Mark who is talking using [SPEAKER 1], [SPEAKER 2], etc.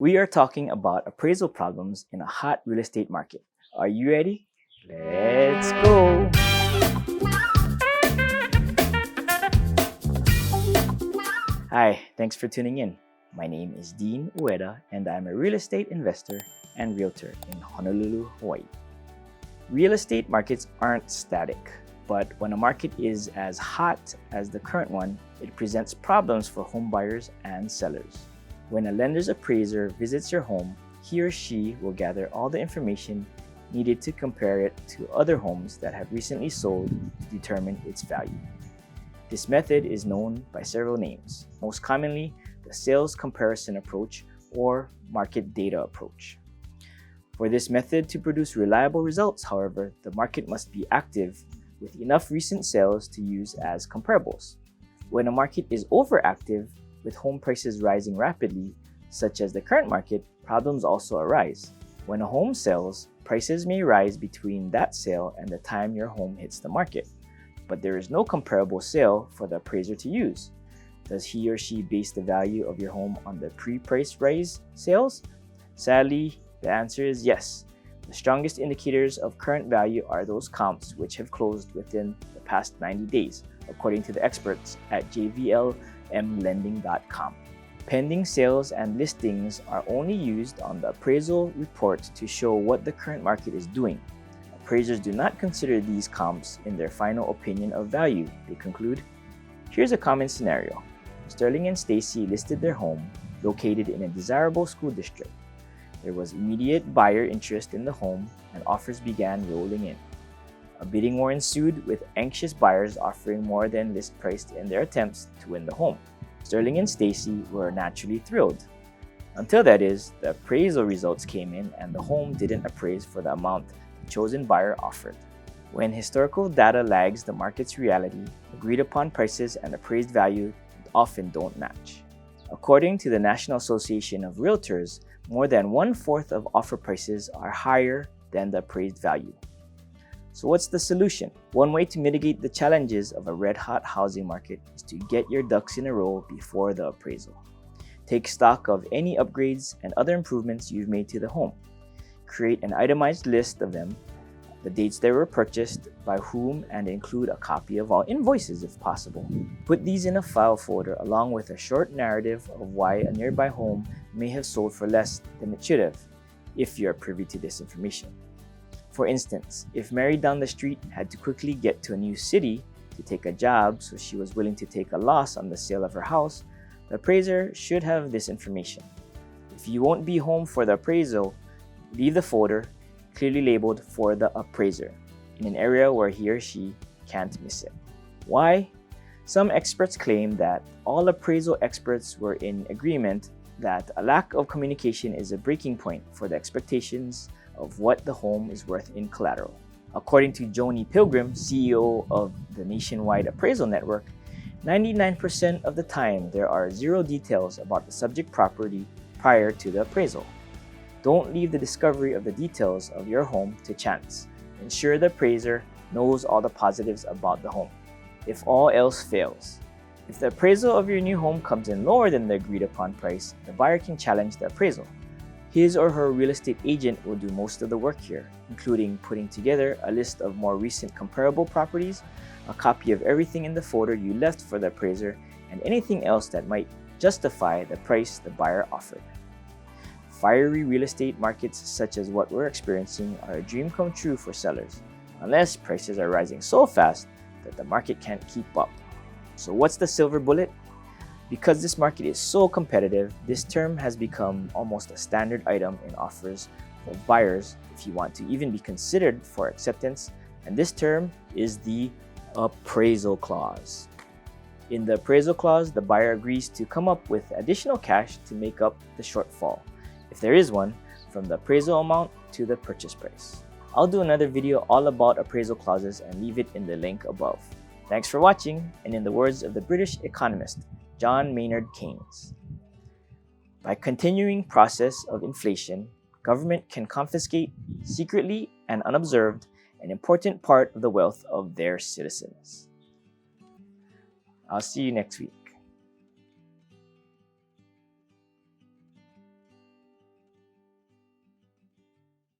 [SPEAKER 1] We are talking about appraisal problems in a hot real estate market. Are you ready? Let's go! Hi, thanks for tuning in. My name is Dean Ueda, and I'm a real estate investor and realtor in Honolulu, Hawaii. Real estate markets aren't static, but when a market is as hot as the current one, it presents problems for home buyers and sellers. When a lender's appraiser visits your home, he or she will gather all the information needed to compare it to other homes that have recently sold to determine its value. This method is known by several names, most commonly the sales comparison approach or market data approach. For this method to produce reliable results, however, the market must be active with enough recent sales to use as comparables. When a market is overactive, with home prices rising rapidly, such as the current market, problems also arise. When a home sells, prices may rise between that sale and the time your home hits the market, but there is no comparable sale for the appraiser to use. Does he or she base the value of your home on the pre-price rise sales? Sadly, the answer is yes. The strongest indicators of current value are those comps which have closed within the past 90 days, according to the experts at jvlmlending.com. Pending sales and listings are only used on the appraisal report to show what the current market is doing. Appraisers do not consider these comps in their final opinion of value, they conclude. Here's a common scenario. Sterling and Stacy listed their home, located in a desirable school district. There was immediate buyer interest in the home, and offers began rolling in. A bidding war ensued, with anxious buyers offering more than list price in their attempts to win the home. Sterling and Stacy were naturally thrilled. Until that is, the appraisal results came in and the home didn't appraise for the amount the chosen buyer offered. When historical data lags the market's reality, agreed upon prices and appraised value often don't match. According to the National Association of Realtors, more than 1/4 of offer prices are higher than the appraised value. So what's the solution? One way to mitigate the challenges of a red-hot housing market is to get your ducks in a row before the appraisal. Take stock of any upgrades and other improvements you've made to the home. Create an itemized list of them, the dates they were purchased, by whom, and include a copy of all invoices if possible. Put these in a file folder along with a short narrative of why a nearby home may have sold for less than it should have, if you are privy to this information. For instance, if Mary down the street had to quickly get to a new city to take a job, so she was willing to take a loss on the sale of her house, the appraiser should have this information. If you won't be home for the appraisal, leave the folder clearly labeled for the appraiser in an area where he or she can't miss it. Why? Some experts claim that all appraisal experts were in agreement that a lack of communication is a breaking point for the expectations of what the home is worth in collateral. According to Joni Pilgrim, CEO of the nationwide appraisal network, 99% of the time there are zero details about the subject property prior to the appraisal. Don't leave the discovery of the details of your home to chance. Ensure the appraiser knows all the positives about the home. If all else fails, if the appraisal of your new home comes in lower than the agreed upon price, the buyer can challenge the appraisal. His or her real estate agent will do most of the work here, including putting together a list of more recent comparable properties, a copy of everything in the folder you left for the appraiser, and anything else that might justify the price the buyer offered. Fiery real estate markets such as what we're experiencing are a dream come true for sellers, unless prices are rising so fast that the market can't keep up. So what's the silver bullet? Because this market is so competitive, this term has become almost a standard item in offers for buyers if you want to even be considered for acceptance, and this term is the appraisal clause. In the appraisal clause, the buyer agrees to come up with additional cash to make up the shortfall, if there is one, from the appraisal amount to the purchase price. I'll do another video all about appraisal clauses and leave it in the link above. Thanks for watching, and in the words of the British economist John Maynard Keynes, by continuing process of inflation, government can confiscate secretly and unobserved an important part of the wealth of their citizens. I'll see you next week.